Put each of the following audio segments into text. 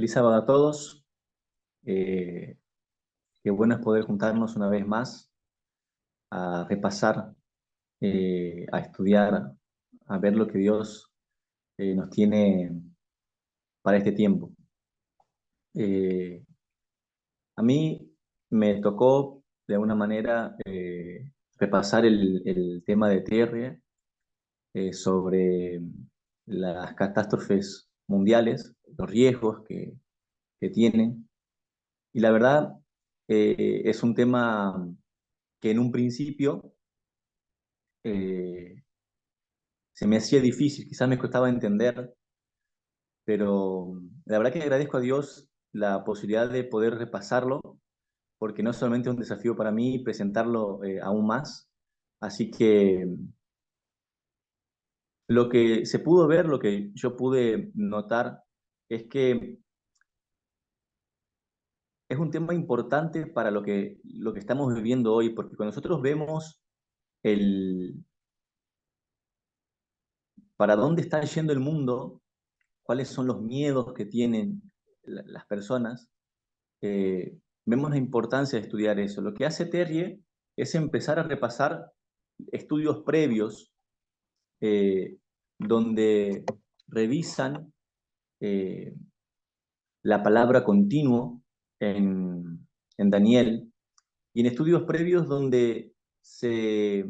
Feliz sábado a todos. Eh, Qué bueno es poder juntarnos una vez más a repasar, a estudiar, a ver lo que Dios nos tiene para este tiempo. Eh, a mí me tocó de alguna manera repasar el tema de Terry sobre las catástrofes mundiales, los riesgos que tienen. Y la verdad es un tema que en un principio eh, se me hacía difícil, quizás me costaba entender, pero la verdad que agradezco a Dios la posibilidad de poder repasarlo, porque no es solamente un desafío para mí presentarlo aún más, así que lo que se pudo ver, lo que yo pude notar, es que es un tema importante para lo que estamos viviendo hoy, porque cuando nosotros vemos el, para dónde está yendo el mundo, cuáles son los miedos que tienen las personas, vemos la importancia de estudiar eso. Lo que hace Terry es empezar a repasar estudios previos eh, donde revisan eh, la palabra continuo en Daniel y en estudios previos donde se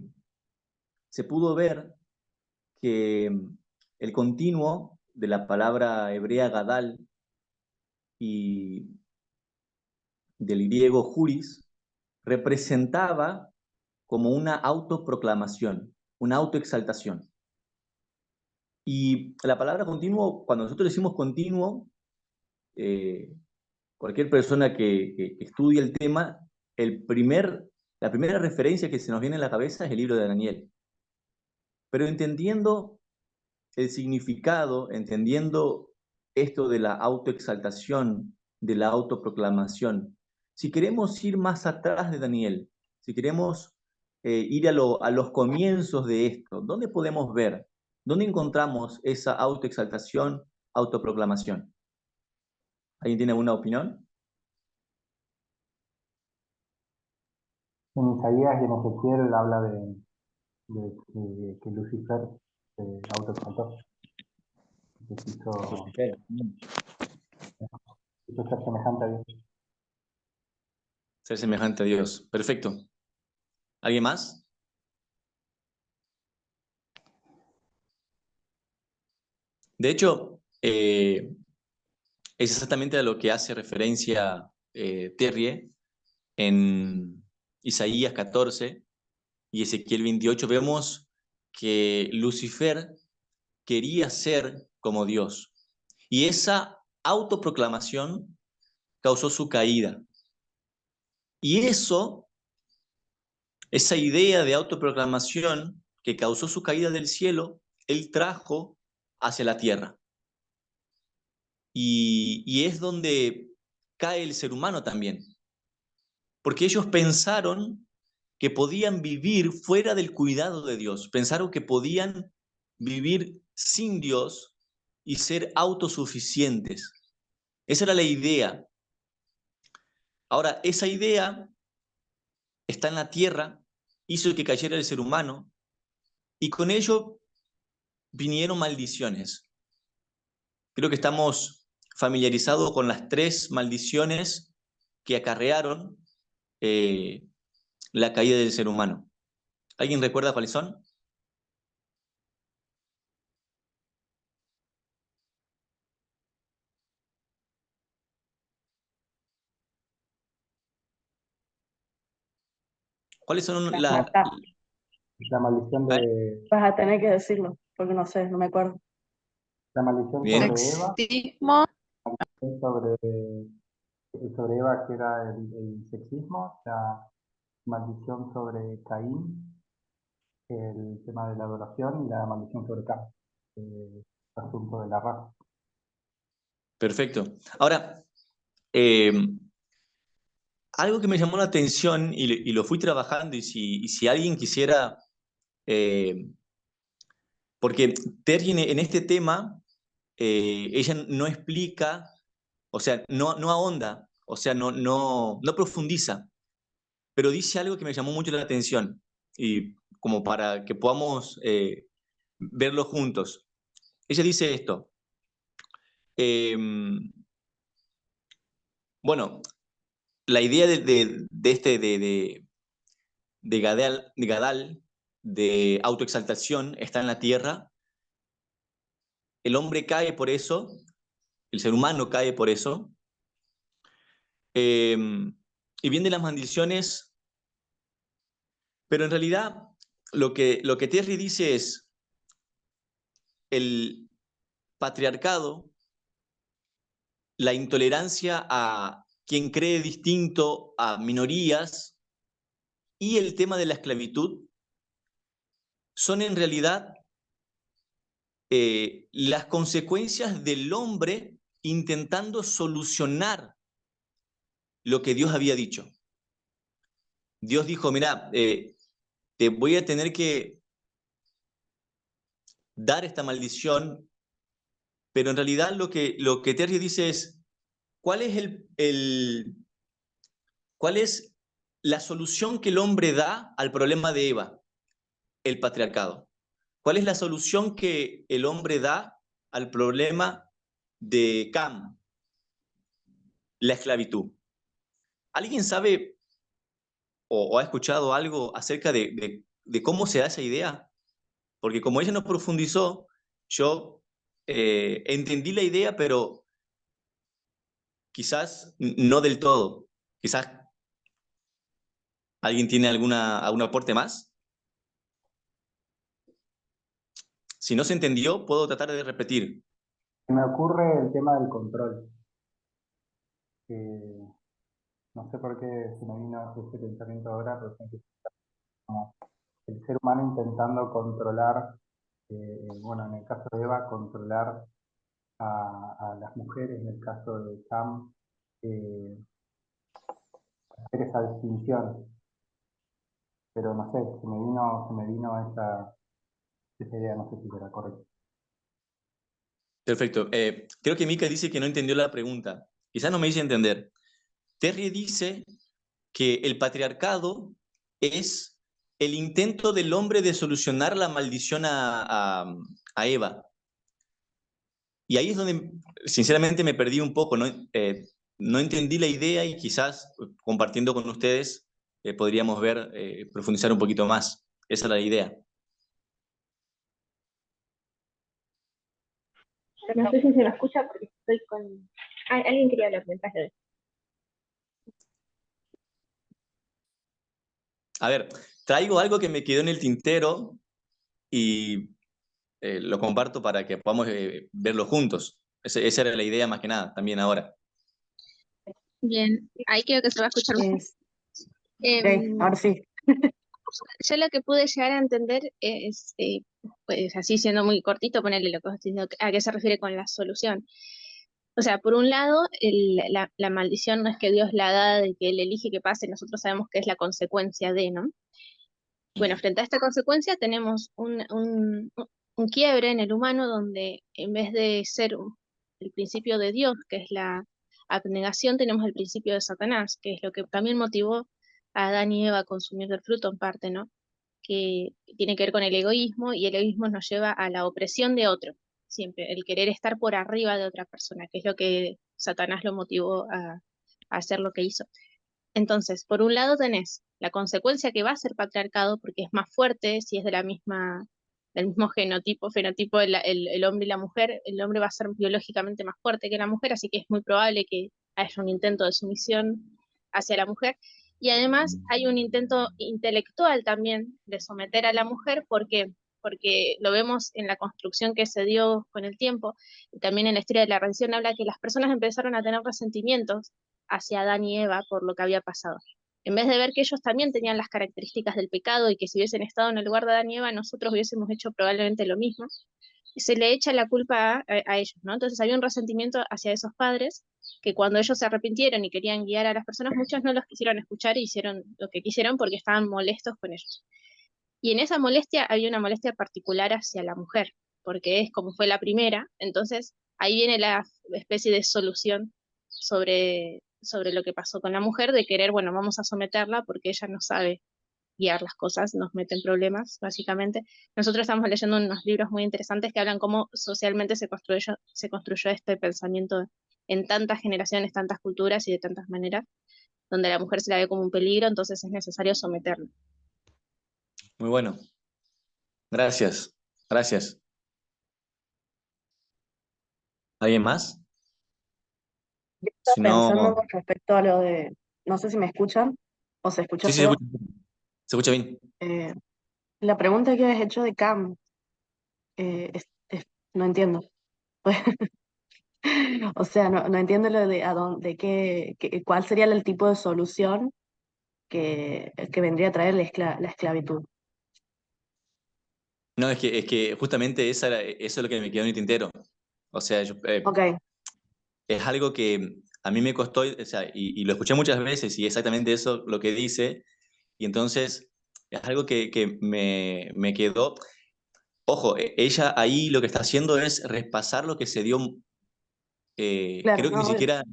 pudo ver que el continuo de la palabra hebrea gadal y del griego juris representaba como una autoproclamación, una autoexaltación. Y la palabra continuo, cuando nosotros decimos continuo, eh, cualquier persona que estudie el tema, la primera referencia que se nos viene a la cabeza es el libro de Daniel. Pero entendiendo el significado, entendiendo esto de la autoexaltación, de la autoproclamación, si queremos ir más atrás de Daniel, si queremos ir a los comienzos de esto, ¿dónde podemos ver? ¿Dónde encontramos esa autoexaltación, autoproclamación? ¿Alguien tiene alguna opinión? En Isaías y en Ezequiel habla que Lucifer se autoexaltó, que Lucifer. quiso ser semejante a Dios. Ser semejante a Dios. Perfecto. ¿Alguien más? De hecho, es exactamente a lo que hace referencia Terry en Isaías 14 y Ezequiel 28. Vemos que Lucifer quería ser como Dios. Y esa autoproclamación causó su caída. Y esa idea de autoproclamación que causó su caída del cielo, él trajo hacia la tierra. Y es donde cae el ser humano también. Porque ellos pensaron que podían vivir fuera del cuidado de Dios. Pensaron que podían vivir sin Dios y ser autosuficientes. Esa era la idea. Ahora, esa idea está en la tierra, hizo que cayera el ser humano y con ello vinieron maldiciones. Creo que estamos familiarizados con las 3 maldiciones que acarrearon eh, la caída del ser humano. ¿Alguien recuerda cuáles son? ¿Cuáles son Ya las... está. La maldición Vas a tener que decirlo, porque no sé, no me acuerdo. la maldición Bien. sobre Eva, Sexismo, sobre, sobre Eva que era el sexismo, la maldición sobre Caín, el tema de la adoración y la maldición sobre Cam, el asunto de la raza. Perfecto. Ahora, algo que me llamó la atención y lo fui trabajando y si alguien quisiera, eh, porque Terry en este tema, ella no explica O sea, no ahonda, o sea, no profundiza, pero dice algo que me llamó mucho la atención y como para que podamos verlo juntos. Ella dice esto. Bueno, la idea de Gadal, de autoexaltación, está en la tierra. El hombre cae por eso, el ser humano cae por eso. Y vienen las maldiciones, pero en realidad lo que Terry dice es el patriarcado, la intolerancia a quien cree distinto, a minorías, y el tema de la esclavitud son en realidad las consecuencias del hombre intentando solucionar lo que Dios había dicho. Dios dijo, mira, te voy a tener que dar esta maldición, pero en realidad lo que Terry dice es, ¿cuál es cuál es la solución que el hombre da al problema de Eva? El patriarcado. ¿Cuál es la solución que el hombre da al problema de Cam? La esclavitud. ¿Alguien sabe o ha escuchado algo acerca de cómo se da esa idea? Porque como ella no profundizó, yo entendí la idea, pero quizás no del todo. Quizás alguien tiene algún aporte más. Si no se entendió, puedo tratar de repetir. Se me ocurre el tema del control. No sé por qué se me vino ese pensamiento ahora, pero siempre como el ser humano intentando controlar, bueno, en el caso de Eva, controlar a las mujeres, en el caso de Sam, hacer esa distinción. Pero no sé, se me vino esa idea, no sé si será correcto. Perfecto. Creo que Mika dice que no entendió la pregunta. Quizás no me hice entender. Terry dice que el patriarcado es el intento del hombre de solucionar la maldición a Eva. Y ahí es donde, sinceramente, me perdí un poco, ¿no? No entendí la idea y quizás compartiendo con ustedes podríamos ver, profundizar un poquito más. Esa es la idea. No sé si se me escucha porque estoy con... alguien quería hablar mientras lo... A ver, traigo algo que me quedó en el tintero y lo comparto para que podamos verlo juntos. Esa era la idea más que nada, también ahora. Bien, ahí creo que se va a escuchar mejor. Yes. Ok, ahora sí. Yo lo que pude llegar a entender es, pues así siendo muy cortito, ponerle lo que estoy diciendo, a qué se refiere con la solución. O sea, por un lado, la maldición no es que Dios la da de que Él elige que pase, nosotros sabemos que es la consecuencia de, ¿no? Bueno, frente a esta consecuencia tenemos un quiebre en el humano donde en vez de ser el principio de Dios, que es la abnegación, tenemos el principio de Satanás, que es lo que también motivó a Adán y Eva a consumir del fruto en parte, ¿no? Que tiene que ver con el egoísmo y el egoísmo nos lleva a la opresión de otro, siempre, el querer estar por arriba de otra persona, que es lo que Satanás lo motivó a hacer lo que hizo. Entonces, por un lado tenés la consecuencia que va a ser patriarcado porque es más fuerte, si es de del mismo fenotipo el hombre y la mujer, el hombre va a ser biológicamente más fuerte que la mujer, así que es muy probable que haya un intento de sumisión hacia la mujer. Y además hay un intento intelectual también de someter a la mujer, porque lo vemos en la construcción que se dio con el tiempo, y también en la historia de la redención habla que las personas empezaron a tener resentimientos hacia Adán y Eva por lo que había pasado. En vez de ver que ellos también tenían las características del pecado y que si hubiesen estado en el lugar de Adán y Eva, nosotros hubiésemos hecho probablemente lo mismo, se le echa la culpa a ellos, ¿no? Entonces había un resentimiento hacia esos padres que cuando ellos se arrepintieron y querían guiar a las personas, muchos no los quisieron escuchar y hicieron lo que quisieron porque estaban molestos con ellos. Y en esa molestia había una molestia particular hacia la mujer, porque es como fue la primera, entonces ahí viene la especie de solución sobre lo que pasó con la mujer, de querer, bueno, vamos a someterla porque ella no sabe guiar las cosas, nos mete en problemas, básicamente. Nosotros estamos leyendo unos libros muy interesantes que hablan cómo socialmente se construyó este pensamiento en tantas generaciones, tantas culturas y de tantas maneras, donde a la mujer se la ve como un peligro, entonces es necesario someterla. Muy bueno. Gracias. Gracias. ¿Alguien más? Yo Si estaba pensando no... con respecto a lo de, no sé si me escuchan o se escucha Sí, sí, feo. se escucha bien. Eh, la pregunta que has hecho de Cam, no entiendo. O sea, no entiendo lo de a dónde, cuál sería el tipo de solución que vendría a traer la esclavitud. No, es que justamente eso es lo que me quedó en el tintero. O sea, Ok, es algo que a mí me costó, o sea, y lo escuché muchas veces y exactamente eso lo que dice, y entonces es algo que me quedó. Ojo, ella ahí lo que está haciendo es repasar lo que se dio, claro, creo que ni no, obvio. siquiera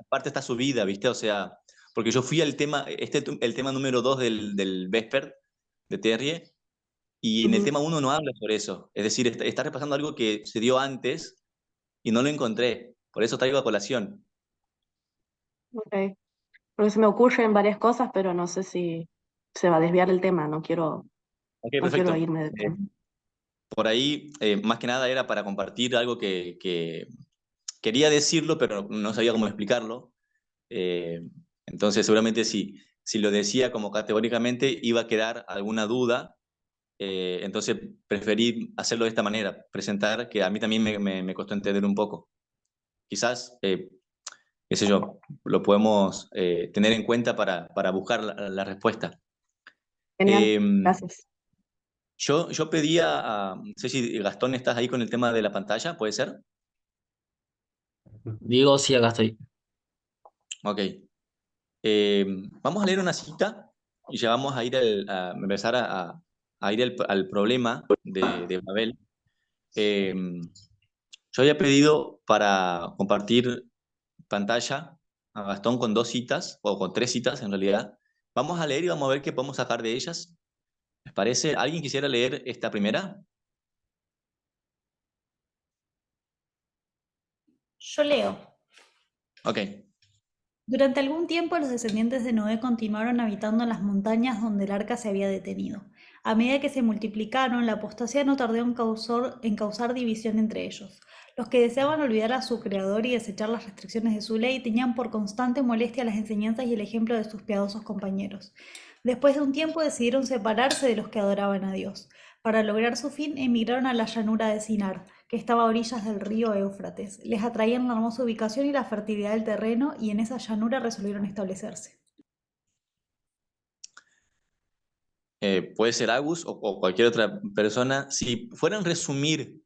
parte está subida, ¿viste? O sea, porque yo fui al tema, el tema número 2 del Vesper de Terry, y en el Ujú, tema uno no habla sobre eso. Es decir, está repasando algo que se dio antes y no lo encontré. Por eso traigo a colación. ok. Porque se me ocurren varias cosas, pero no sé si se va a desviar el tema, Ok, no quiero perfecto. irme del tema. Por ahí, más que nada era para compartir algo que quería decirlo, pero no sabía cómo explicarlo. Eh, entonces, seguramente si lo decía como categóricamente, iba a quedar alguna duda. Entonces, preferí hacerlo de esta manera, presentar que a mí también me costó entender un poco. Quizás, qué sé yo, lo podemos tener en cuenta para buscar la respuesta. Genial, Eh, gracias. yo pedía no sé si Gastón estás ahí con el tema de la pantalla, ¿puede ser? Digo, sí, acá estoy. Ok. Vamos a leer una cita y ya vamos a ir a empezar a ir al problema de Babel. Eh, yo había pedido para compartir pantalla a Gastón con 2 citas, o con 3 citas en realidad. Vamos a leer y vamos a ver qué podemos sacar de ellas. ¿Les parece? ¿Alguien quisiera leer esta primera? Yo leo. Ok. Durante algún tiempo los descendientes de Noé continuaron habitando en las montañas donde el arca se había detenido. A medida que se multiplicaron, la apostasía no tardó en causar división entre ellos. Los que deseaban olvidar a su creador y desechar las restricciones de su ley tenían por constante molestia las enseñanzas y el ejemplo de sus piadosos compañeros. Después de un tiempo decidieron separarse de los que adoraban a Dios. Para lograr su fin, emigraron a la llanura de Sinar, que estaba a orillas del río Éufrates. Les atraían la hermosa ubicación y la fertilidad del terreno, y en esa llanura resolvieron establecerse. Puede ser Agus o cualquier otra persona. Si fueran resumir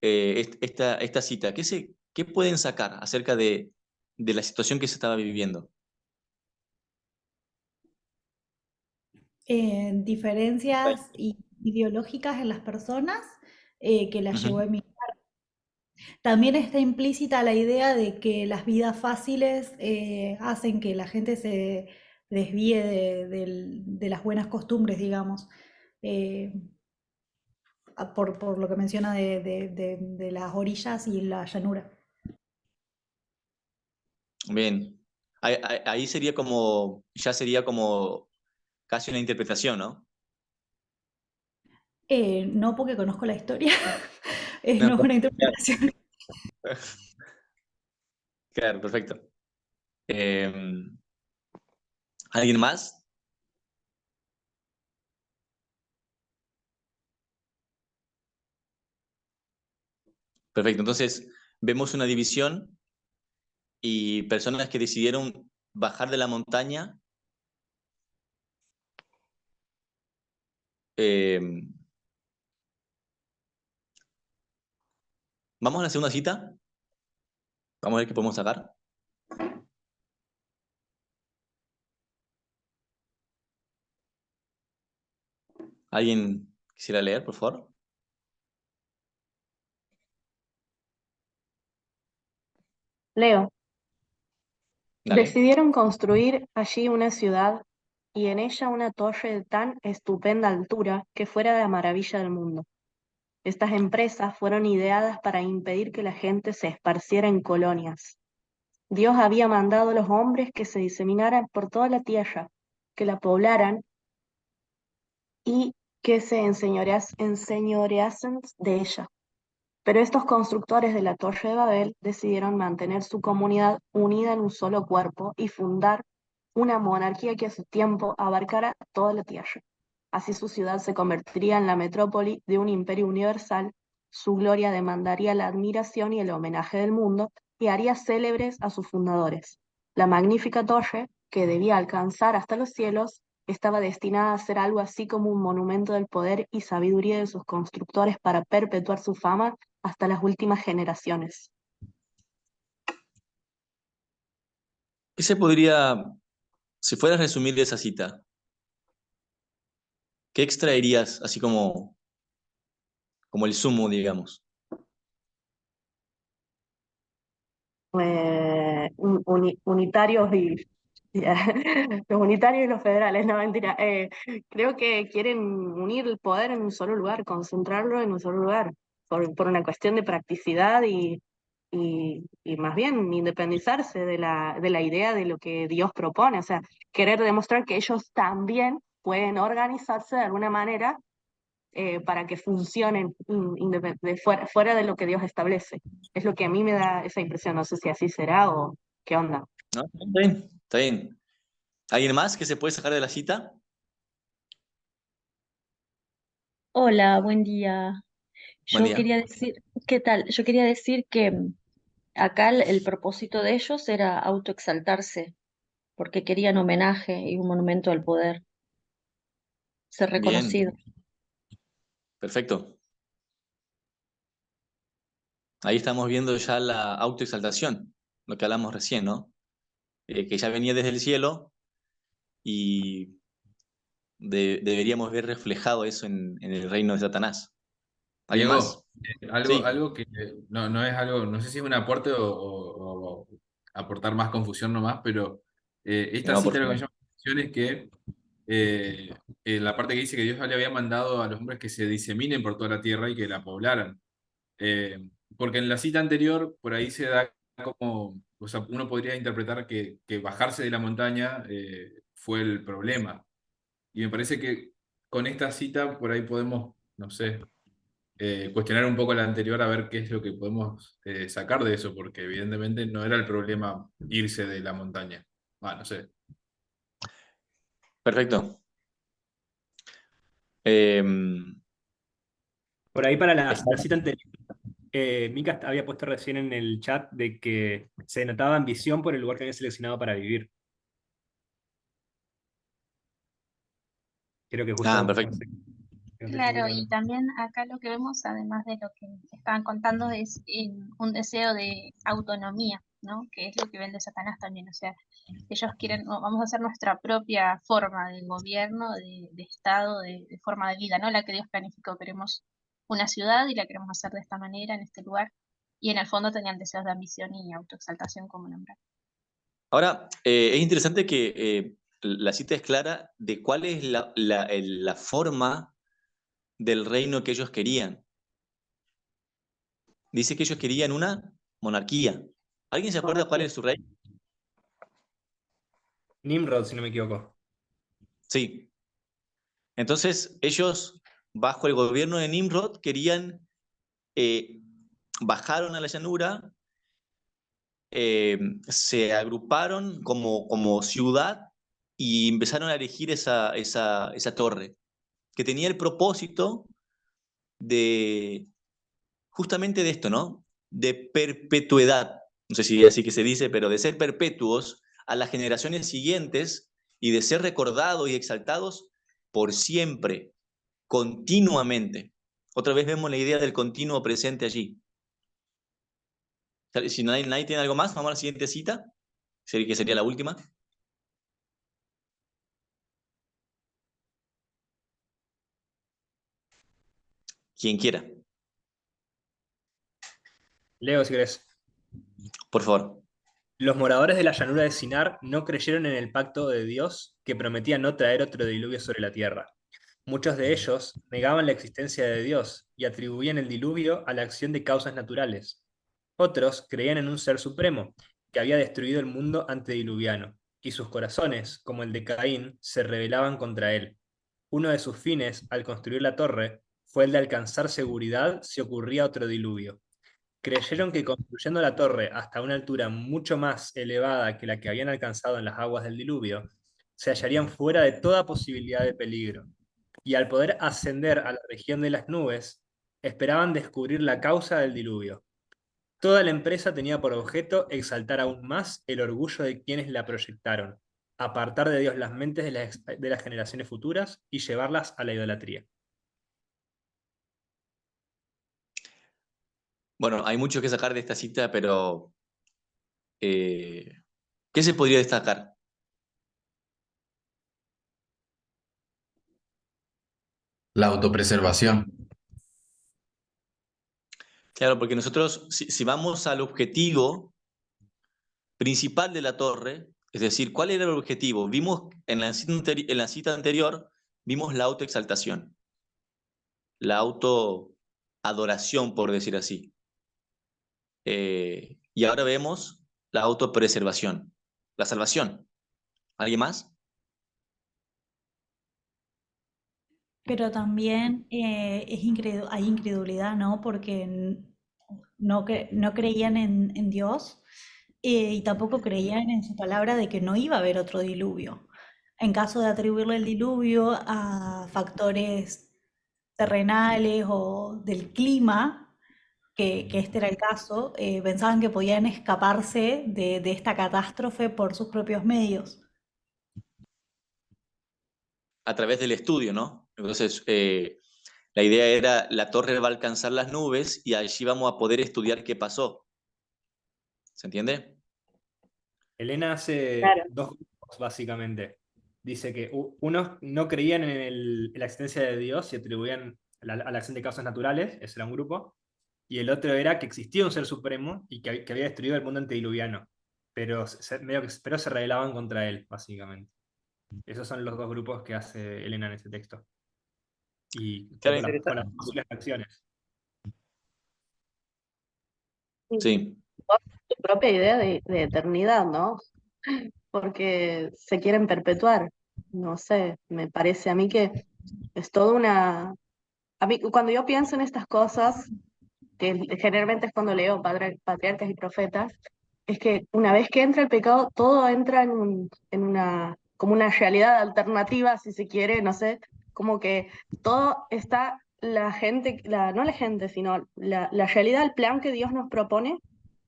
esta cita, ¿qué pueden sacar acerca de la situación que se estaba viviendo? Diferencias ideológicas en las personas que las llevó a Ujú. emigrar. También está implícita la idea de que las vidas fáciles hacen que la gente se desvíe de las buenas costumbres, digamos. Eh, por lo que menciona de las orillas y la llanura. Bien. Ahí sería como, ya sería como casi una interpretación, ¿no? No porque conozco la historia, No, no es una claro, interpretación. claro, perfecto. Eh, ¿Alguien más? Perfecto. Entonces, vemos una división y personas que decidieron bajar de la montaña. eh, Vamos a la segunda cita. Vamos a ver qué podemos sacar. ¿Alguien quisiera leer, por favor? Leo, Dale. Decidieron construir allí una ciudad y en ella una torre de tan estupenda altura que fuera la maravilla del mundo. Estas empresas fueron ideadas para impedir que la gente se esparciera en colonias. Dios había mandado a los hombres que se diseminaran por toda la tierra, que la poblaran y que se enseñoreasen de ella. Pero estos constructores de la Torre de Babel decidieron mantener su comunidad unida en un solo cuerpo y fundar una monarquía que a su tiempo abarcara toda la tierra. Así su ciudad se convertiría en la metrópoli de un imperio universal, su gloria demandaría la admiración y el homenaje del mundo y haría célebres a sus fundadores. La magnífica torre, que debía alcanzar hasta los cielos, estaba destinada a ser algo así como un monumento del poder y sabiduría de sus constructores para perpetuar su fama hasta las últimas generaciones. ¿Qué se podría, si fueras a resumir esa cita, qué extraerías así como el sumo, digamos? Unitarios y los unitarios y los federales, no mentira. Creo que quieren unir el poder en un solo lugar, concentrarlo en un solo lugar, por una cuestión de practicidad y más bien independizarse de la idea de lo que Dios propone, o sea, querer demostrar que ellos también pueden organizarse de alguna manera para que funcionen fuera de lo que Dios establece. Es lo que a mí me da esa impresión, no sé si así será o qué onda. ¿No? Está bien, está bien. ¿Alguien más que se puede sacar de la cita? Hola, buen día. Buen Yo día. quería decir, ¿qué tal? Yo quería decir que acá el propósito de ellos era autoexaltarse, porque querían homenaje y un monumento al poder, ser Bien, reconocidos. perfecto. Ahí estamos viendo ya la autoexaltación, lo que hablamos recién, ¿no? Que ya venía desde el cielo y deberíamos ver reflejado eso en el reino de Satanás. ¿Alguien más? Diego, algo, Sí, algo que no es algo, no sé si es un aporte o aportar más confusión nomás, pero esta no, por cita lo que me favor. llama la atención es que en la parte que dice que Dios le había mandado a los hombres que se diseminen por toda la tierra y que la poblaran. Porque en la cita anterior, por ahí se da como, o sea, uno podría interpretar que bajarse de la montaña fue el problema. Y me parece que con esta cita por ahí podemos, no sé, cuestionar un poco la anterior a ver qué es lo que podemos sacar de eso, porque evidentemente no era el problema irse de la montaña. Ah, no sé. Perfecto. Eh, Por ahí para está- la cita anterior, Mika había puesto recién en el chat de que se notaba ambición por el lugar que había seleccionado para vivir. Creo que justo, no perfecto. sé, no estoy Claro, seguro. y también acá lo que vemos, además de lo que estaban contando, es un deseo de autonomía, ¿no? Que es lo que vende Satanás también. O sea, ellos quieren, "No, vamos a hacer nuestra propia forma de gobierno, de Estado, de forma de vida, ¿no? La que Dios planificó. Queremos una ciudad y la queremos hacer de esta manera, en este lugar. Y en el fondo tenían deseos de ambición y autoexaltación, como nombrar. Ahora, es interesante que la cita es clara de cuál es la forma del reino que ellos querían. Dice que ellos querían una monarquía. ¿Alguien se acuerda cuál Monarquía. es su rey? Nimrod, si no me equivoco. Sí. Entonces, ellos, bajo el gobierno de Nimrod, querían, eh, bajaron a la llanura, se agruparon como ciudad y empezaron a erigir esa torre, que tenía el propósito de justamente de esto, ¿no? De perpetuidad. No sé si así que se dice, pero de ser perpetuos a las generaciones siguientes y de ser recordados y exaltados por siempre, continuamente. Otra vez vemos la idea del continuo presente allí. Si nadie tiene algo más, vamos a la siguiente cita, que sería la última. Quien quiera, Leo, si querés. por favor. Los moradores de la llanura de Sinar no creyeron en el pacto de Dios que prometía no traer otro diluvio sobre la tierra. Muchos de ellos negaban la existencia de Dios y atribuían el diluvio a la acción de causas naturales. Otros creían en un ser supremo que había destruido el mundo antediluviano, y sus corazones, como el de Caín, se rebelaban contra él. Uno de sus fines al construir la torre fue el de alcanzar seguridad si ocurría otro diluvio. Creyeron que construyendo la torre hasta una altura mucho más elevada que la que habían alcanzado en las aguas del diluvio, se hallarían fuera de toda posibilidad de peligro. Y al poder ascender a la región de las nubes, esperaban descubrir la causa del diluvio. Toda la empresa tenía por objeto exaltar aún más el orgullo de quienes la proyectaron, apartar de Dios las mentes de las generaciones futuras y llevarlas a la idolatría. Bueno, hay mucho que sacar de esta cita, pero ¿qué se podría destacar? La autopreservación. Claro, porque nosotros, si vamos al objetivo principal de la torre, es decir, ¿cuál era el objetivo? Vimos en la cita anterior, vimos la autoexaltación, la autoadoración, por decir así. Y ahora vemos la autopreservación, la salvación. ¿Alguien más? Pero también hay incredulidad, ¿no? Porque no creían en Dios, y tampoco creían en su palabra de que no iba a haber otro diluvio. En caso de atribuirle el diluvio a factores terrenales o del clima, que este era el caso, pensaban que podían escaparse de esta catástrofe por sus propios medios. A través del estudio, ¿no? Entonces, la idea era, la torre va a alcanzar las nubes y allí vamos a poder estudiar qué pasó. ¿Se entiende? Elena hace Claro. dos grupos, básicamente. Dice que unos no creían en la existencia de Dios y atribuían a la acción de causas naturales, ese era un grupo, y el otro era que existía un ser supremo y que había destruido el mundo antediluviano, pero pero se rebelaban contra él, básicamente. Esos son los dos grupos que hace Elena en ese texto. Y Claro, con las interesante. posibles acciones. Sí. Tu propia idea de eternidad, ¿no? Porque se quieren perpetuar. No sé, me parece a mí que es toda una... A mí, cuando yo pienso en estas cosas, que generalmente es cuando leo patriarcas y profetas, es que una vez que entra el pecado, todo entra en una, como una realidad alternativa, si se quiere, no sé, como que todo está la gente, no la gente, sino la realidad, el plan que Dios nos propone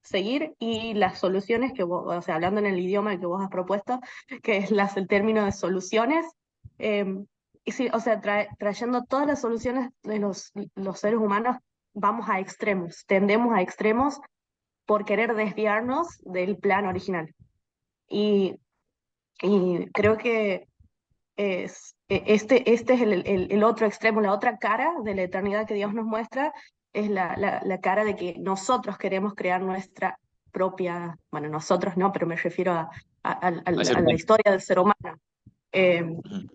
seguir y las soluciones que vos, o sea, hablando en el idioma que vos has propuesto, que es el término de soluciones, eh, y sí, o sea, trayendo todas las soluciones de los seres humanos, vamos a extremos, tendemos a extremos por querer desviarnos del plan original. Y, y creo que este es el otro extremo, la otra cara de la eternidad que Dios nos muestra, es la cara de que nosotros queremos crear nuestra propia, bueno, nosotros no, pero me refiero Al ser a la humano. historia del ser humano. Eh, Ujú.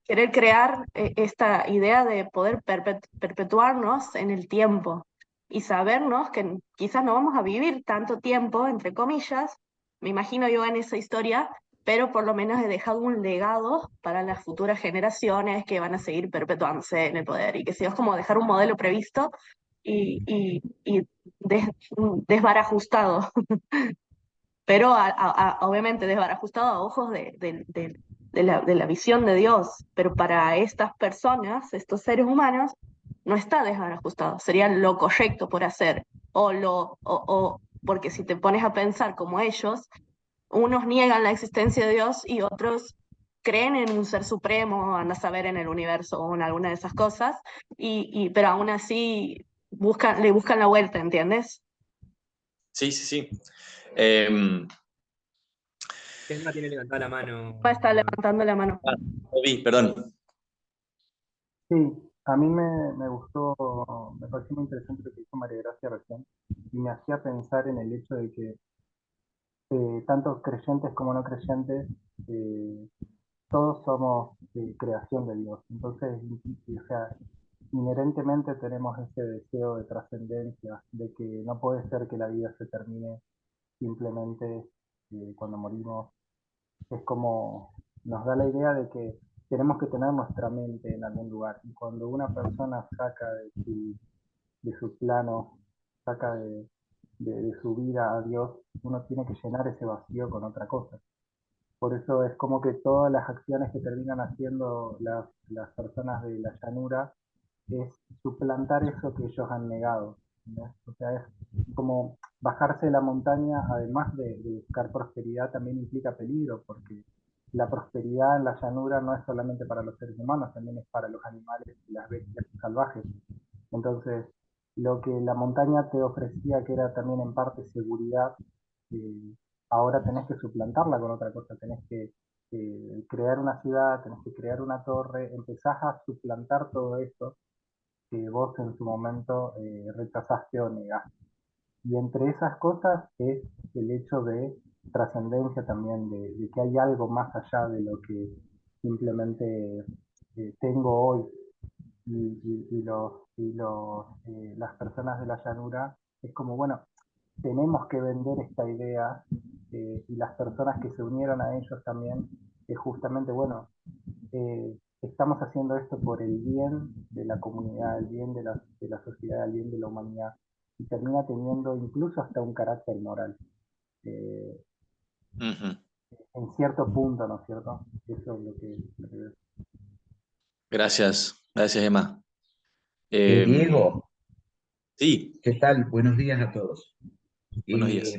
Querer crear esta idea de poder perpetuarnos en el tiempo y sabernos que quizás no vamos a vivir tanto tiempo, entre comillas, me imagino yo en esa historia, pero por lo menos he dejado un legado para las futuras generaciones que van a seguir perpetuándose en el poder y que si es como dejar un modelo previsto y desbarajustado, pero obviamente desbarajustado a ojos de la visión de Dios, pero para estas personas, estos seres humanos, no está desbarajustado, sería lo correcto por hacer, porque si te pones a pensar como ellos, unos niegan la existencia de Dios y otros creen en un ser supremo, anda a saber en el universo o en alguna de esas cosas, pero aún así le buscan la vuelta, ¿entiendes? Sí, sí, sí. Eh, Elena tiene levantada la mano. Va a estar levantando la mano. lo vi, perdón. Sí, a mí me gustó, me pareció muy interesante lo que hizo María Gracia recién y me hacía pensar en el hecho de que tanto creyentes como no creyentes, eh, todos somos creación de Dios. Entonces, o sea, inherentemente tenemos ese deseo de trascendencia, de que no puede ser que la vida se termine simplemente cuando morimos. Es como nos da la idea de que tenemos que tener nuestra mente en algún lugar. Y cuando una persona saca de su plano, saca de su vida a Dios, uno tiene que llenar ese vacío con otra cosa. Por eso es como que todas las acciones que terminan haciendo las personas de la llanura es suplantar eso que ellos han negado, ¿no? O sea, es como bajarse de la montaña, además de buscar prosperidad, también implica peligro, porque la prosperidad en la llanura no es solamente para los seres humanos, también es para los animales y las bestias salvajes. Entonces, lo que la montaña te ofrecía, que era también en parte seguridad, eh, ahora tenés que suplantarla con otra cosa, tenés que crear una ciudad, tenés que crear una torre, empezás a suplantar todo eso que vos en su momento rechazaste o negaste. Y entre esas cosas es el hecho de trascendencia también, de que hay algo más allá de lo que simplemente tengo hoy. Las personas de la llanura es como, bueno, tenemos que vender esta idea y las personas que se unieron a ellos también, es justamente, bueno, estamos haciendo esto por el bien de la comunidad, el bien de la sociedad, el bien de la humanidad, y termina teniendo incluso hasta un carácter moral, eh, Ujú. en cierto punto, ¿no es cierto? Eso es lo que veo. Gracias, gracias, Emma. Em, Diego, sí, ¿qué tal? Buenos días a todos. buenos días.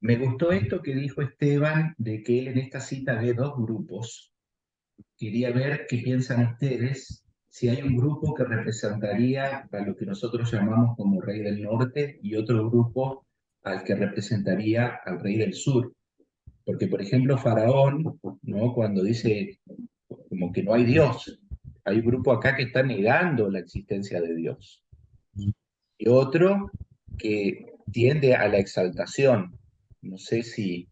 Me gustó esto que dijo Esteban de que él en esta cita ve dos grupos. Quería ver qué piensan ustedes, si hay un grupo que representaría a lo que nosotros llamamos como Rey del Norte y otro grupo al que representaría al Rey del Sur. Porque, por ejemplo, Faraón, ¿no? Cuando dice como que no hay Dios, hay un grupo acá que está negando la existencia de Dios. Y otro que tiende a la exaltación. No sé si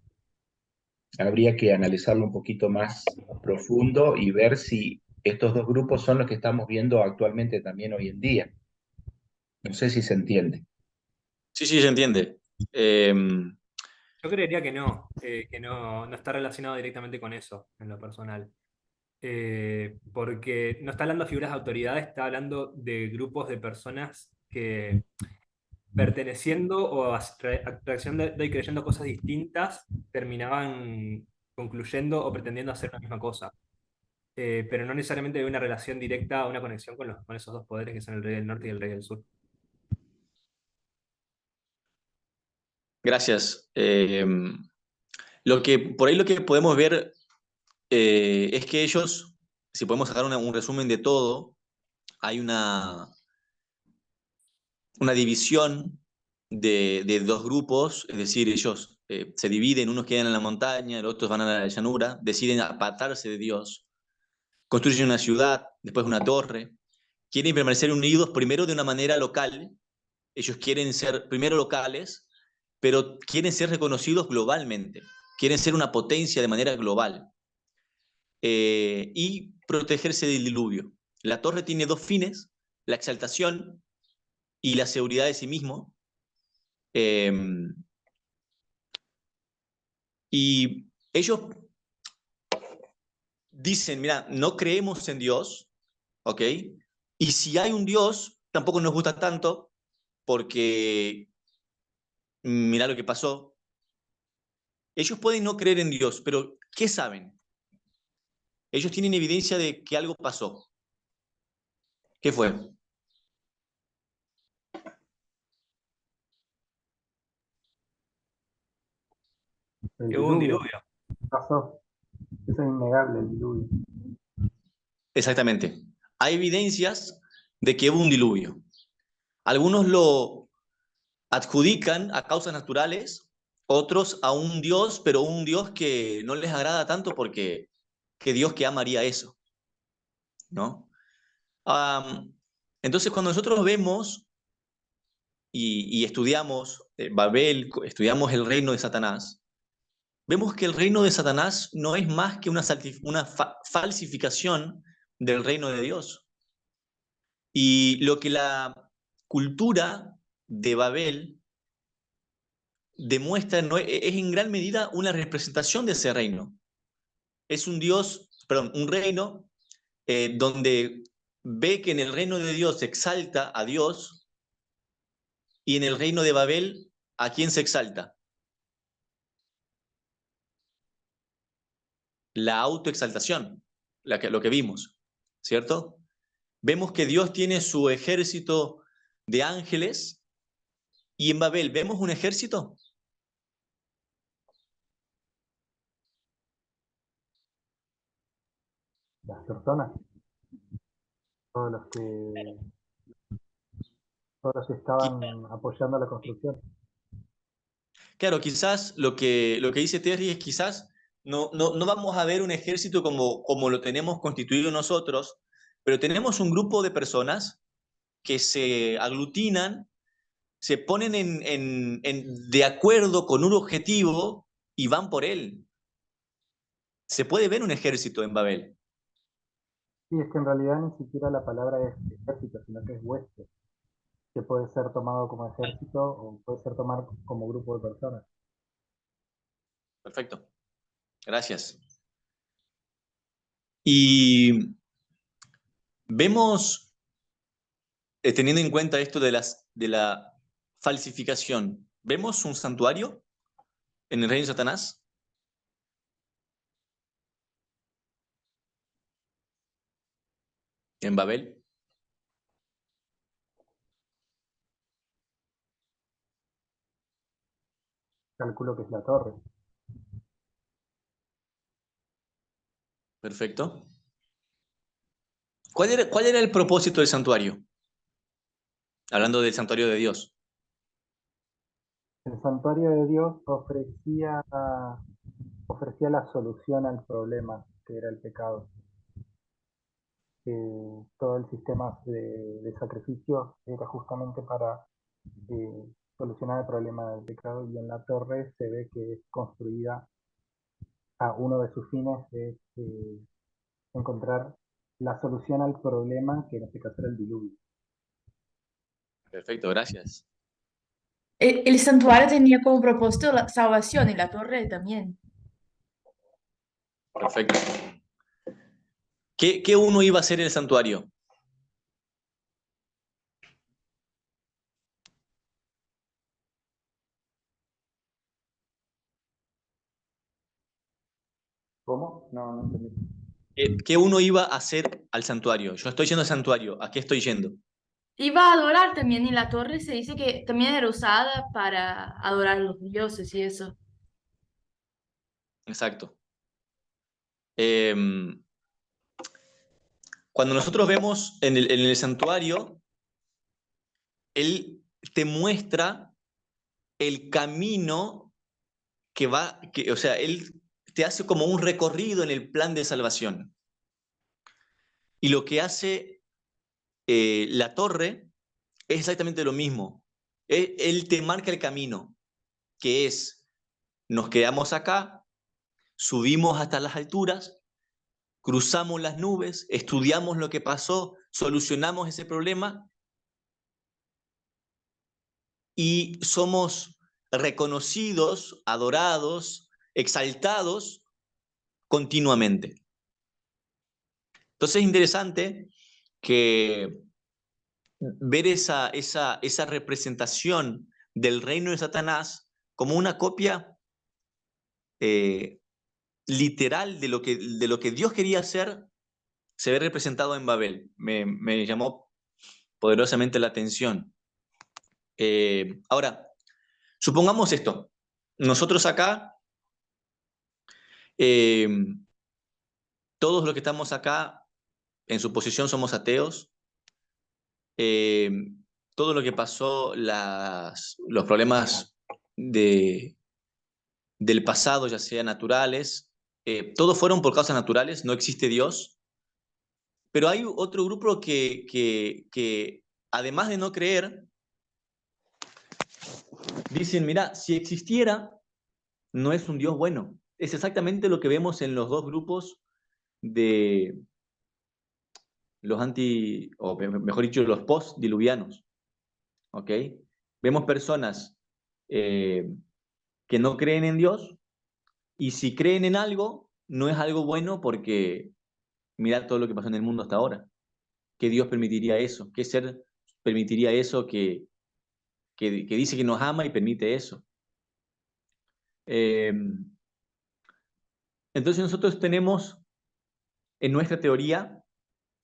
habría que analizarlo un poquito más profundo y ver si estos dos grupos son los que estamos viendo actualmente también hoy en día. No sé si se entiende. Sí, sí, se entiende. Em, Yo creería que no está relacionado directamente con eso, en lo personal. Porque no está hablando de figuras de autoridad, está hablando de grupos de personas que perteneciendo o reaccionando y creyendo cosas distintas, terminaban concluyendo o pretendiendo hacer la misma cosa. Pero no necesariamente hay una relación directa o una conexión con esos dos poderes que son el Rey del Norte y el Rey del Sur. gracias. Por ahí lo que podemos ver es que ellos, si podemos sacar un resumen de todo, hay una división de dos grupos, es decir, ellos se dividen, unos quedan en la montaña, los otros van a la llanura, deciden apartarse de Dios, construyen una ciudad, después una torre, quieren permanecer unidos primero de una manera local, ellos quieren ser primero locales, pero quieren ser reconocidos globalmente, quieren ser una potencia de manera global y protegerse del diluvio. La torre tiene dos fines, la exaltación y la seguridad de sí mismo. Eh, y ellos dicen, mira, no creemos en Dios, ¿ok? Y si hay un Dios, tampoco nos gusta tanto porque mira lo que pasó. Ellos pueden no creer en Dios, pero ¿qué saben? Ellos tienen evidencia de que algo pasó. ¿Qué fue? El Que hubo un diluvio diluvio. pasó, eso es innegable, el diluvio. Exactamente. Hay evidencias de que hubo un diluvio. Algunos lo adjudican a causas naturales, otros a un Dios, pero un Dios que no les agrada tanto porque que Dios que amaría eso, ¿no? Entonces, cuando nosotros vemos y estudiamos Babel, estudiamos el reino de Satanás, vemos que el reino de Satanás no es más que una falsificación del reino de Dios. Y lo que la cultura de Babel demuestra es en gran medida una representación de ese reino. Es un reino donde ve que en el reino de Dios se exalta a Dios y en el reino de Babel, ¿a quién se exalta? La autoexaltación, lo que vimos, ¿cierto? Vemos que Dios tiene su ejército de ángeles y en Babel, ¿vemos un ejército? Las personas, todos los que estaban apoyando la construcción. Claro, quizás lo que dice Terry es quizás no vamos a ver un ejército como lo tenemos constituido nosotros, pero tenemos un grupo de personas que se aglutinan, se ponen de acuerdo con un objetivo y van por él. Se puede ver un ejército en Babel. Sí, es que en realidad ni siquiera la palabra es ejército, sino que es hueste, que puede ser tomado como ejército o puede ser tomado como grupo de personas. Perfecto. Gracias. Y vemos, teniendo en cuenta esto de la falsificación, ¿vemos un santuario en el reino de Satanás? ¿En Babel? Calculo que es la torre. Perfecto. ¿Cuál era el propósito del santuario? Hablando del santuario de Dios. El santuario de Dios ofrecía la solución al problema que era el pecado. Todo el sistema de sacrificio era justamente para solucionar el problema del pecado, y en la torre se ve que es construida uno de sus fines es encontrar la solución al problema, que en este caso era el diluvio. Perfecto, gracias. El santuario tenía como propósito la salvación y la torre también. Perfecto. ¿Qué uno iba a hacer en el santuario? ¿Cómo? No entendí. ¿Qué uno iba a hacer al santuario? Yo estoy yendo al santuario. ¿A qué estoy yendo? Iba a adorar también, y la torre se dice que también era usada para adorar a los dioses y eso. Exacto. Cuando nosotros vemos en el santuario, él te muestra el camino o sea, él te hace como un recorrido en el plan de salvación. Y lo que hace la torre es exactamente lo mismo. Él te marca el camino, que es, nos quedamos acá, subimos hasta las alturas, cruzamos las nubes, estudiamos lo que pasó, solucionamos ese problema y somos reconocidos, adorados, exaltados continuamente. Entonces es interesante que ver esa representación del reino de Satanás como una copia literal de lo que Dios quería hacer, se ve representado en Babel. Me llamó poderosamente la atención. Ahora, supongamos esto. Nosotros acá, todos los que estamos acá, en su posición somos ateos. Todo lo que pasó, los problemas del pasado, ya sean naturales, todos fueron por causas naturales, no existe Dios. Pero hay otro grupo que además de no creer, dicen, mira, si existiera, no es un Dios bueno. es exactamente lo que vemos en los dos grupos de los o mejor dicho, los post-diluvianos. ¿Ok? Vemos personas que no creen en Dios, y si creen en algo, no es algo bueno porque mira todo lo que pasó en el mundo hasta ahora. ¿Qué Dios permitiría eso? ¿Qué ser permitiría eso que dice que nos ama y permite eso? Entonces nosotros tenemos en nuestra teoría,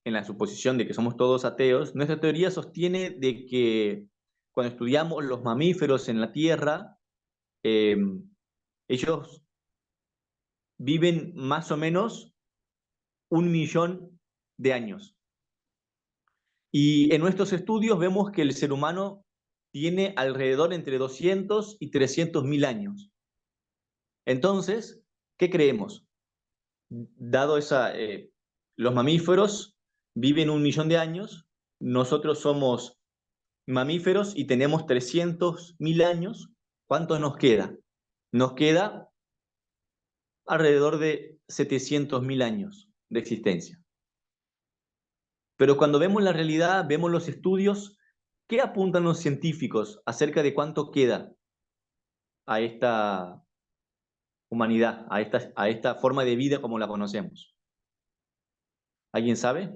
en la suposición de que somos todos ateos, nuestra teoría sostiene de que cuando estudiamos los mamíferos en la Tierra, ellos viven más o menos 1 millón de años. Y en nuestros estudios vemos que el ser humano tiene alrededor entre 200 y 300.000 años. Entonces, ¿qué creemos? Dado los mamíferos viven 1 millón de años, nosotros somos mamíferos y tenemos 300.000 años, ¿cuánto nos queda? Nos queda alrededor de 700.000 años de existencia. Pero cuando vemos la realidad, vemos los estudios, ¿qué apuntan los científicos acerca de cuánto queda a esta humanidad, a esta forma de vida como la conocemos? ¿Alguien sabe?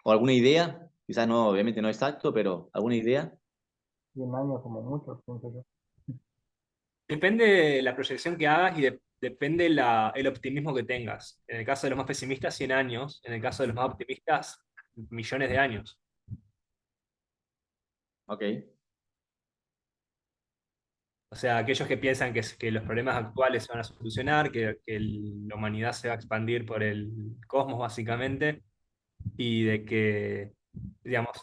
¿O alguna idea? Quizás no, obviamente no exacto, pero ¿alguna idea? 100 años como mucho, pienso yo. Depende de la proyección que hagas y depende el optimismo que tengas. En el caso de los más pesimistas, 100 años. En el caso de los más optimistas, millones de años. Ok. O sea, aquellos que piensan que los problemas actuales se van a solucionar, que la humanidad se va a expandir por el cosmos básicamente, y de que, digamos,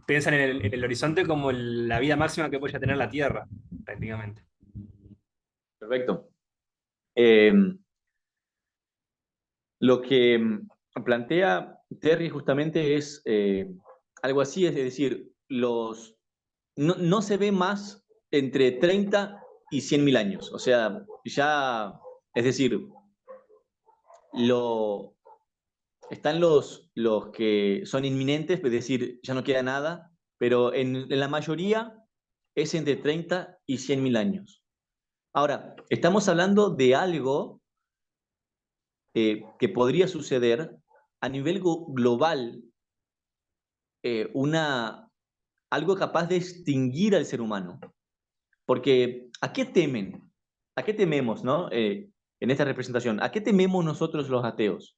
piensan en el horizonte como la vida máxima que puede tener la Tierra, prácticamente. Perfecto. Lo que plantea Terry justamente es algo así, es decir, no se ve más entre 30 y 100.000 años. O sea, ya, es decir, están los que son inminentes, es decir, ya no queda nada, pero en la mayoría es entre 30 y 100.000 años. Ahora, estamos hablando de algo que podría suceder a nivel global, algo capaz de extinguir al ser humano. Porque, ¿a qué temen? ¿A qué tememos, no? En esta representación, ¿a qué tememos nosotros los ateos?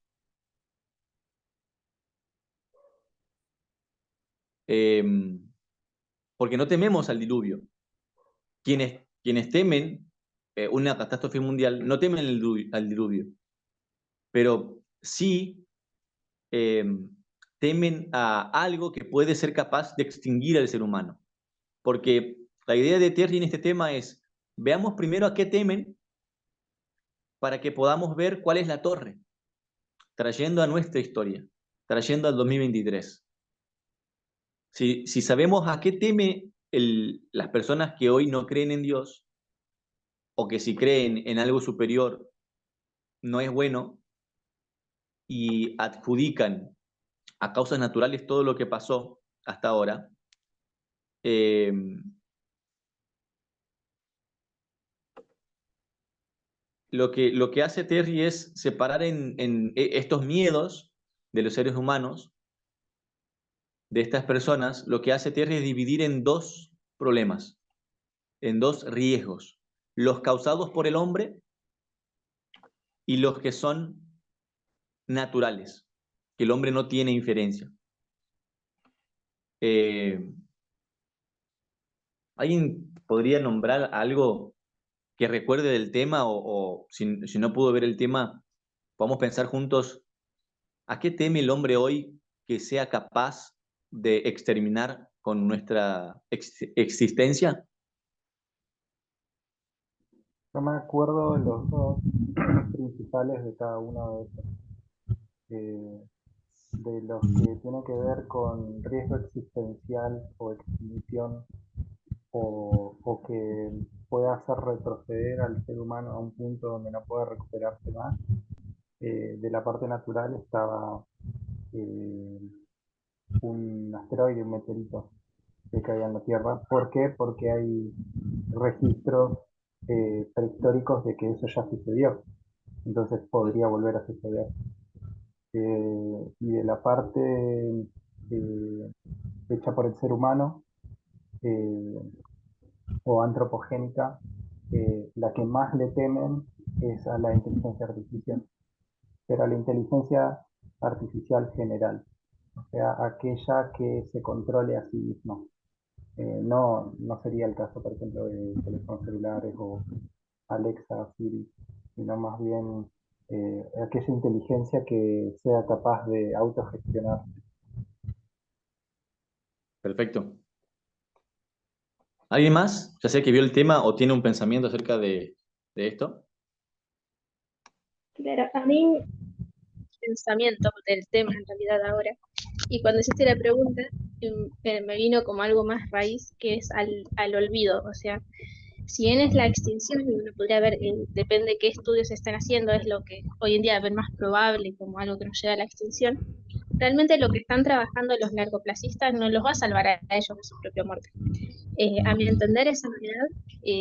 Porque no tememos al diluvio. Quienes temen una catástrofe mundial no temen al diluvio, pero sí temen a algo que puede ser capaz de extinguir al ser humano. Porque la idea de Terry en este tema es, veamos primero a qué temen para que podamos ver cuál es la torre, trayendo a nuestra historia, trayendo al 2023. Si sabemos a qué teme las personas que hoy no creen en Dios, o que si creen en algo superior no es bueno, y adjudican a causas naturales todo lo que pasó hasta ahora, eh, lo que hace Terry es separar en estos miedos de los seres humanos, de estas personas, lo que hace Terry es dividir en dos problemas, en dos riesgos: los causados por el hombre y los que son naturales, que el hombre no tiene inferencia. ¿Alguien podría nombrar algo que recuerde del tema, o si no pudo ver el tema, podemos pensar juntos a qué teme el hombre hoy que sea capaz de exterminar con nuestra existencia? Yo me acuerdo de los dos principales de cada uno de esos. De los que tienen que ver con riesgo existencial o extinción, o que puede hacer retroceder al ser humano a un punto donde no puede recuperarse más. De la parte natural estaba un asteroide, un meteorito que caía en la Tierra. ¿Por qué? Porque hay registros prehistóricos de que eso ya sucedió. Entonces podría volver a suceder. Y de la parte hecha por el ser humano o antropogénica, la que más le temen es a la inteligencia artificial, pero a la inteligencia artificial general, o sea, aquella que se controle a sí misma. No sería el caso, por ejemplo, de teléfonos celulares o Alexa, Siri, sino más bien aquella inteligencia que sea capaz de autogestionar. Perfecto. ¿Alguien más? Ya sea que vio el tema o tiene un pensamiento acerca de esto. Claro, a mí pensamiento del tema en realidad ahora, y cuando hiciste la pregunta me vino como algo más raíz, que es al olvido. O sea, si bien es la extinción, y uno podría ver, depende de qué estudios se están haciendo, es lo que hoy en día ven más probable como algo que nos lleva a la extinción, realmente lo que están trabajando los largoplacistas no los va a salvar a ellos de su propia muerte. A mi entender, esa realidad,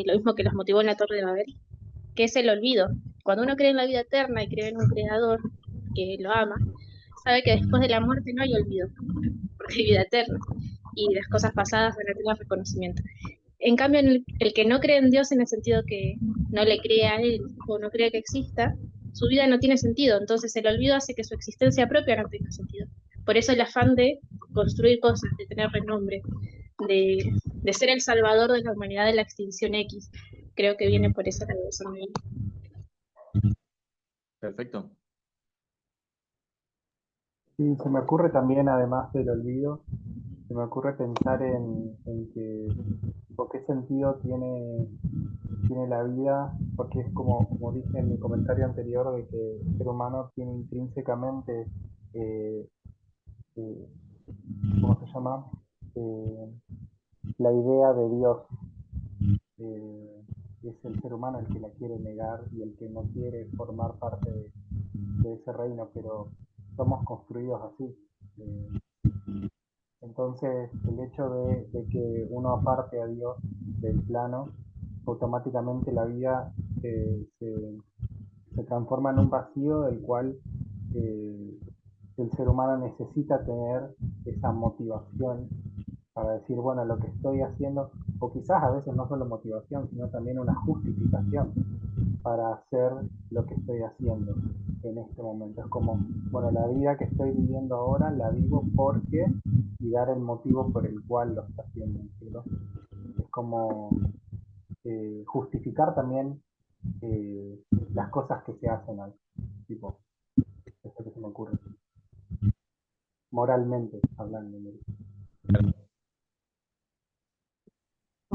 lo mismo que los motivó en la Torre de Babel, que es el olvido. Cuando uno cree en la vida eterna y cree en un creador que lo ama, sabe que después de la muerte no hay olvido, porque hay vida eterna y las cosas pasadas van a tener reconocimiento. En cambio, el que no cree en Dios, en el sentido que no le cree a Él o no cree que exista, su vida no tiene sentido. Entonces el olvido hace que su existencia propia no tenga sentido. Por eso el afán de construir cosas, de tener renombre, de ser el salvador de la humanidad de la extinción X, creo que viene por esa razón. Perfecto. Sí, se me ocurre también, además del olvido, se me ocurre pensar en que, ¿por qué sentido tiene la vida? Porque es como dije en mi comentario anterior, de que el ser humano tiene intrínsecamente, eh, eh, ¿cómo se llama? La idea de Dios. Es el ser humano el que la quiere negar y el que no quiere formar parte de ese reino, pero somos construidos así. Entonces, el hecho de que uno aparte a Dios del plano, automáticamente la vida se transforma en un vacío del cual el ser humano necesita tener esa motivación para decir, bueno, lo que estoy haciendo, o quizás a veces no solo motivación, sino también una justificación para hacer lo que estoy haciendo en este momento. Es como, bueno, la vida que estoy viviendo ahora la vivo porque, y dar el motivo por el cual lo está haciendo, ¿no? Es como justificar también las cosas que se hacen al tipo, eso que se me ocurre, moralmente hablando.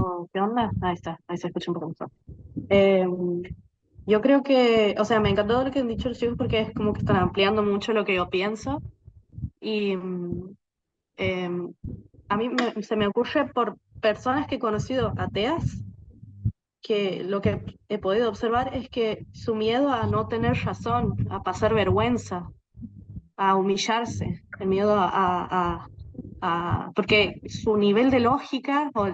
Oh, ¿qué onda? Ahí está, ahí se escucha un poco mejor. Yo creo que, o sea, me encantó lo que han dicho los chicos porque es como que están ampliando mucho lo que yo pienso y a mí se me ocurre por personas que he conocido ateas, que lo que he podido observar es que su miedo a no tener razón, a pasar vergüenza, a humillarse, el miedo porque su nivel de lógica o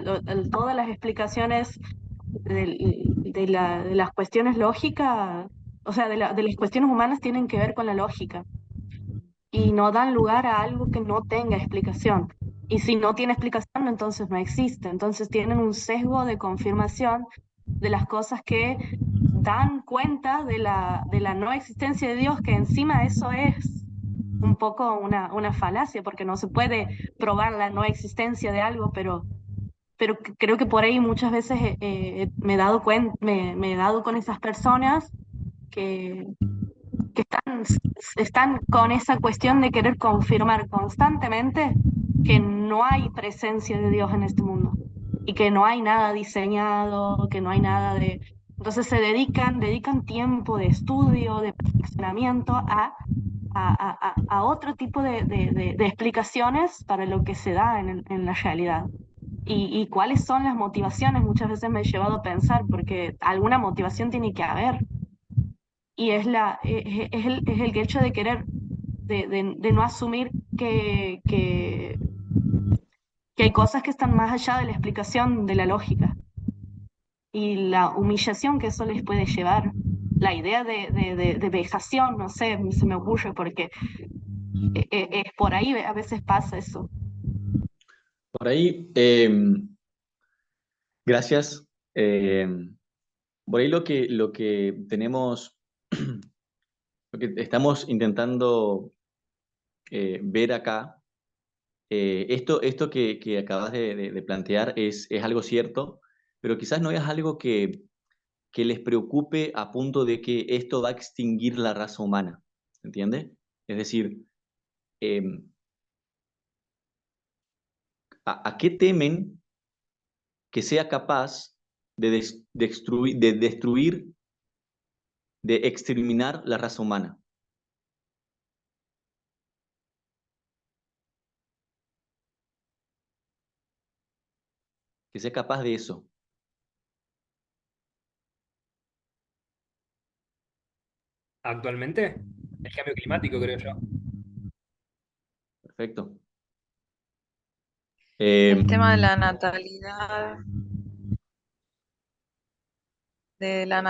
todas las explicaciones de las cuestiones lógicas, o sea, de las cuestiones humanas tienen que ver con la lógica y no dan lugar a algo que no tenga explicación. Y si no tiene explicación, entonces no existe. Entonces tienen un sesgo de confirmación de las cosas que dan cuenta de la no existencia de Dios, que encima eso es un poco una falacia, porque no se puede probar la no existencia de algo, pero creo que por ahí muchas veces me he dado me he dado con esas personas que, que están con esa cuestión de querer confirmar constantemente que no hay presencia de Dios en este mundo y que no hay nada diseñado, que no hay nada de... Entonces dedican tiempo de estudio, de perfeccionamiento a otro tipo de explicaciones para lo que se da en la realidad. y cuáles son las motivaciones. Muchas veces me he llevado a pensar, porque alguna motivación tiene que haber, y es el hecho de querer, de no asumir que hay cosas que están más allá de la explicación de la lógica, y la humillación que eso les puede llevar. La idea de vejación, no sé, se me ocurre, porque es por ahí a veces pasa eso. Por ahí, gracias. Por ahí lo que tenemos, lo que estamos intentando ver acá, esto que acabas de plantear es algo cierto, pero quizás no es algo que les preocupe a punto de que esto va a extinguir la raza humana, ¿entiende? Es decir, ¿a qué temen que sea capaz de destruir, de exterminar la raza humana? Que sea capaz de eso. Actualmente, el cambio climático, creo yo. Perfecto. El tema de la natalidad, de la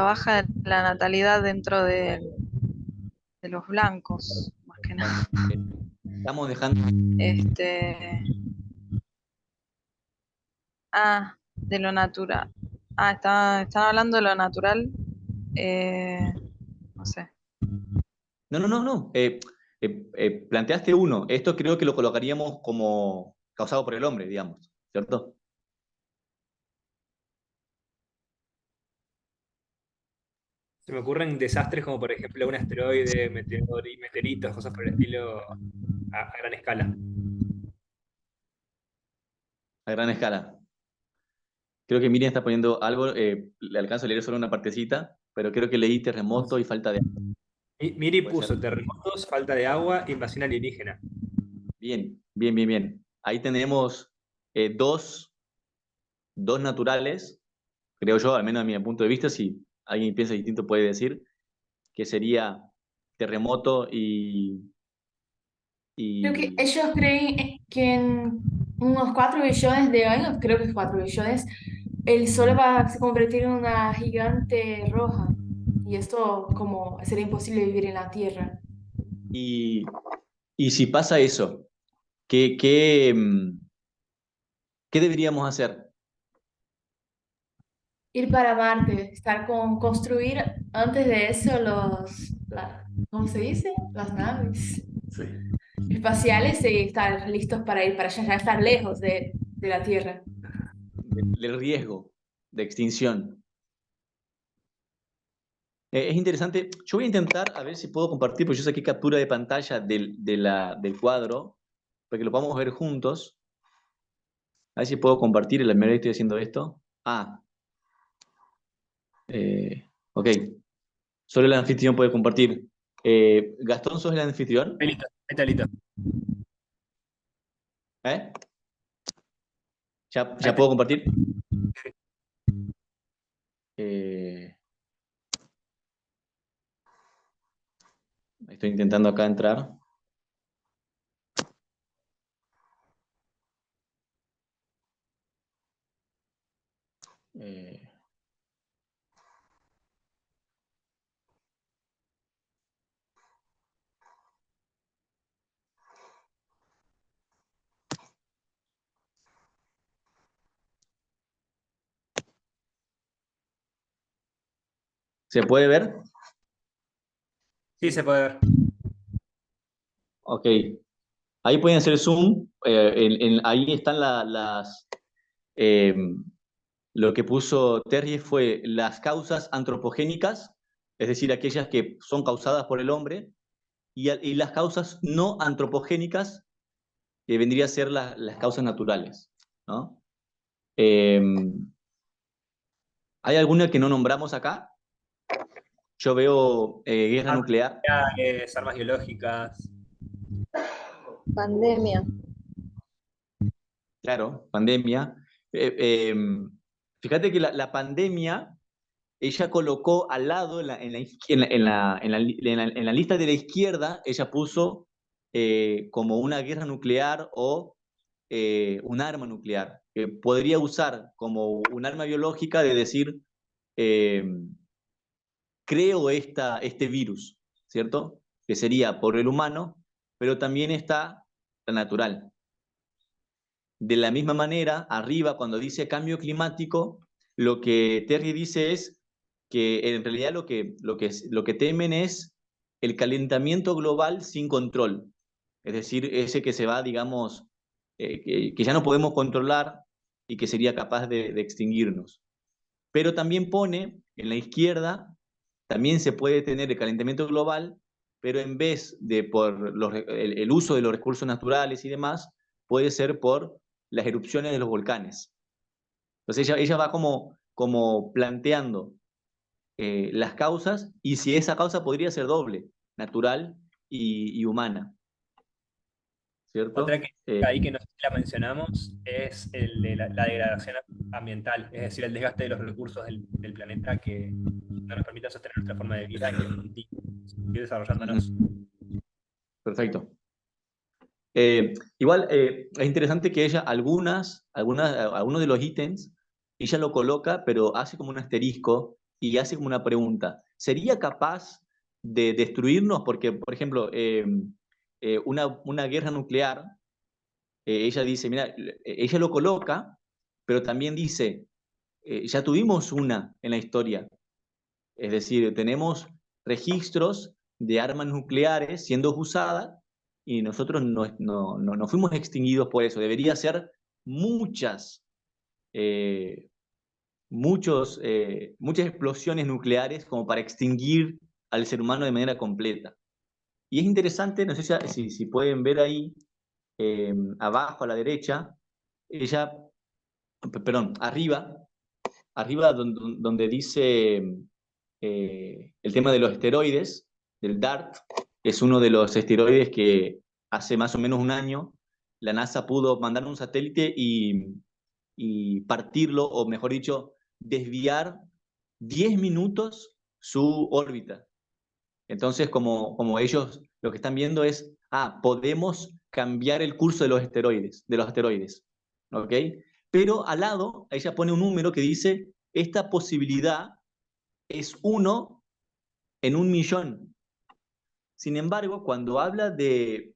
baja de la natalidad dentro de los blancos, más que nada. Estamos dejando... De lo natural. Están hablando de lo natural. No sé. No. Planteaste uno. Esto creo que lo colocaríamos como causado por el hombre, digamos, ¿cierto? Se me ocurren desastres como, por ejemplo, un asteroide, meteoritos, cosas por el estilo a gran escala. A gran escala. Creo que Miriam está poniendo algo, le alcanzo a leer solo una partecita, pero creo que leí terremoto y falta de agua. Miri Puede puso ser. terremotos, falta de agua, invasión alienígena. Bien. Ahí tenemos dos naturales, creo yo, al menos a mi punto de vista, si alguien piensa distinto puede decir, que sería terremoto Creo que ellos creen que en unos 4 billones de años, creo que es 4 billones, el Sol va a se convertir en una gigante roja. Y esto como sería imposible vivir en la Tierra. y si pasa eso, ¿qué deberíamos hacer? Ir para Marte, construir antes de eso ¿cómo se dice? Las naves espaciales y estar listos para ir para allá, ya estar lejos de la Tierra. Del riesgo de extinción. Es interesante. Yo voy a intentar a ver si puedo compartir, porque yo saqué captura de pantalla del cuadro, para que lo podamos ver juntos. A ver si puedo compartir, el primero estoy haciendo esto. Ok. Solo el anfitrión puede compartir. Gastón, ¿sos el anfitrión? Está listo. ¿Ya puedo compartir? Estoy intentando acá entrar. ¿Se puede ver? Sí, se puede ver. Ok. Ahí pueden hacer zoom. Ahí están lo que puso Terry fue las causas antropogénicas, es decir, aquellas que son causadas por el hombre, y las causas no antropogénicas, que vendría a ser las causas naturales, ¿no? ¿Hay alguna que no nombramos acá? Yo veo guerra nuclear. Armas biológicas. Pandemia. claro, pandemia. Fíjate que la pandemia, ella colocó al lado, en la lista de la izquierda, ella puso como una guerra nuclear o un arma nuclear, que podría usar como un arma biológica de decir, eh, creo este virus, ¿cierto? Que sería por el humano, pero también está la natural. De la misma manera, arriba, cuando dice cambio climático, lo que Terry dice es que en realidad lo que temen es el calentamiento global sin control. Es decir, ese que se va, digamos, que ya no podemos controlar y que sería capaz de extinguirnos. Pero también pone en la izquierda, también se puede tener el calentamiento global, pero en vez de por el uso de los recursos naturales y demás, puede ser por las erupciones de los volcanes. Entonces ella va como planteando las causas y si esa causa podría ser doble, natural y humana, ¿cierto? Otra que está ahí que no sé si la mencionamos es el de la degradación ambiental, es decir, el desgaste de los recursos del planeta que no nos permite sostener nuestra forma de vida y seguir desarrollándonos. Perfecto. Igual es interesante que ella algunos de los ítems, ella lo coloca, pero hace como un asterisco y hace como una pregunta. ¿Sería capaz de destruirnos? Porque, por ejemplo, una guerra nuclear, ella dice, mira, ella lo coloca, pero también dice, ya tuvimos una en la historia. Es decir, tenemos registros de armas nucleares siendo usadas y nosotros no fuimos extinguidos por eso. Debería ser muchas explosiones nucleares como para extinguir al ser humano de manera completa. Y es interesante, no sé si pueden ver ahí, abajo a la derecha, arriba donde dice el tema de los esteroides, del DART, es uno de los esteroides que hace más o menos un año la NASA pudo mandar un satélite y partirlo, o mejor dicho, desviar 10 minutos su órbita. Entonces, como ellos lo que están viendo es, podemos cambiar el curso de los asteroides, ¿ok? Pero al lado, ella pone un número que dice, esta posibilidad es 1 en 1.000.000. Sin embargo, cuando habla de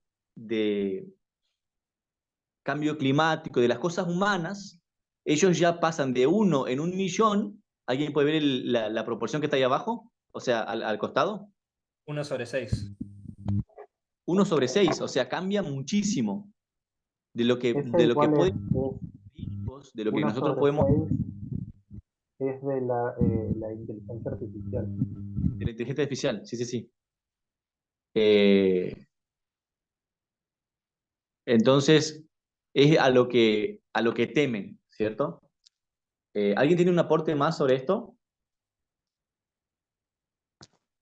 cambio climático, de las cosas humanas, ellos ya pasan de 1 en 1.000.000. ¿Alguien puede ver la proporción que está ahí abajo? O sea, al costado. 1/6. 1/6, o sea, cambia muchísimo de lo que igual puede, de lo que 1 nosotros sobre podemos. 6 es de la inteligencia artificial. De la inteligencia artificial, sí. Entonces, es a lo que temen, ¿cierto? ¿Alguien tiene un aporte más sobre esto?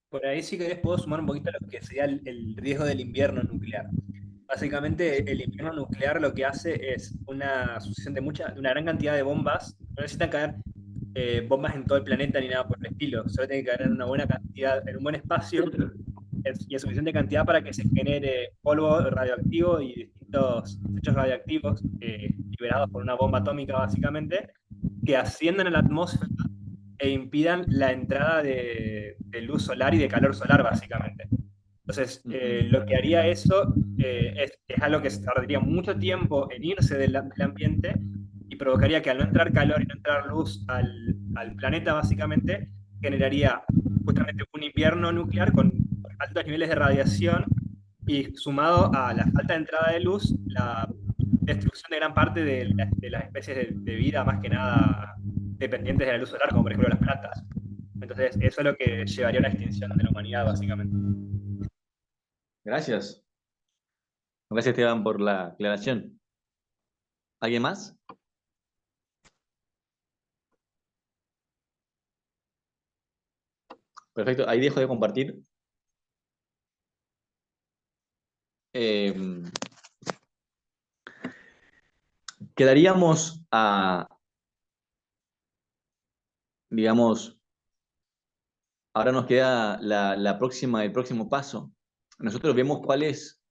Por ahí sí que les puedo sumar un poquito a lo que sería el riesgo del invierno nuclear. Básicamente, el invierno nuclear lo que hace es una sucesión de una gran cantidad de bombas. No necesitan caer bombas en todo el planeta ni nada por el estilo. Solo tiene que caer en una buena cantidad, en un buen espacio y en suficiente cantidad para que se genere polvo radioactivo y distintos desechos radioactivos liberados por una bomba atómica, básicamente, que asciendan a la atmósfera e impidan la entrada de luz solar y de calor solar, básicamente. Entonces, lo que haría eso es algo que se tardaría mucho tiempo en irse del ambiente y provocaría que al no entrar calor y no entrar luz al planeta, básicamente, generaría justamente un invierno nuclear con altos niveles de radiación y sumado a la falta de entrada de luz, la destrucción de gran parte de las especies de vida, más que nada dependientes de la luz solar, como por ejemplo las plantas. Entonces, eso es lo que llevaría a una extinción de la humanidad, básicamente. Gracias. Gracias, Esteban, por la aclaración. ¿Alguien más? Perfecto, ahí dejo de compartir. quedaríamos a, digamos, ahora nos queda el próximo paso. Nosotros vemos cuáles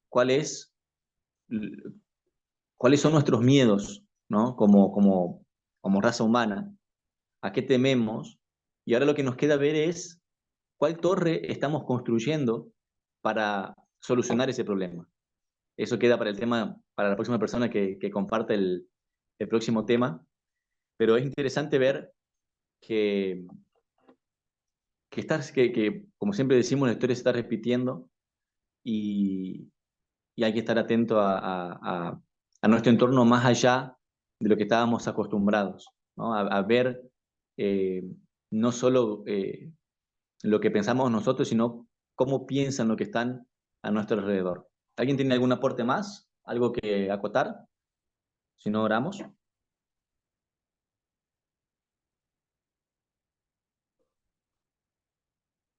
son nuestros miedos, ¿no? Como raza humana, a qué tememos, y ahora lo que nos queda ver es cuál torre estamos construyendo para solucionar ese problema. Eso queda para la próxima persona que comparte el próximo tema, pero es interesante ver que, como siempre decimos, la historia se está repitiendo y hay que estar atento a nuestro entorno más allá de lo que estábamos acostumbrados, ¿no? A ver no solo lo que pensamos nosotros, sino cómo piensan lo que están a nuestro alrededor. ¿Alguien tiene algún aporte más? ¿Algo que acotar? Si no, oramos.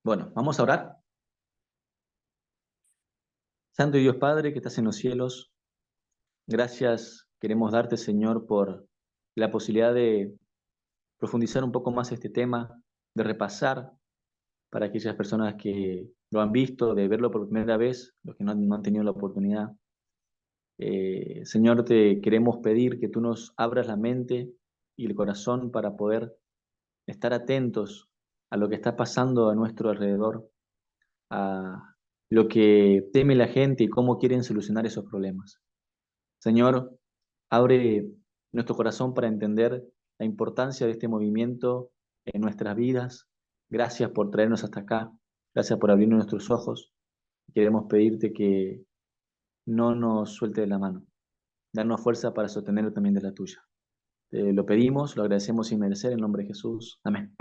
Bueno, vamos a orar. Santo Dios Padre, que estás en los cielos, gracias queremos darte, Señor, por la posibilidad de profundizar un poco más este tema, de repasar para aquellas personas que lo han visto, de verlo por primera vez, los que no han tenido la oportunidad. Señor, te queremos pedir que tú nos abras la mente y el corazón para poder estar atentos a lo que está pasando a nuestro alrededor, a lo que teme la gente y cómo quieren solucionar esos problemas. Señor, abre nuestro corazón para entender la importancia de este movimiento en nuestras vidas. Gracias por traernos hasta acá. Gracias por abrirnos nuestros ojos. Queremos pedirte que no nos suelte de la mano. Darnos fuerza para sostenerlo también de la tuya. Te lo pedimos, lo agradecemos sin merecer en nombre de Jesús. Amén.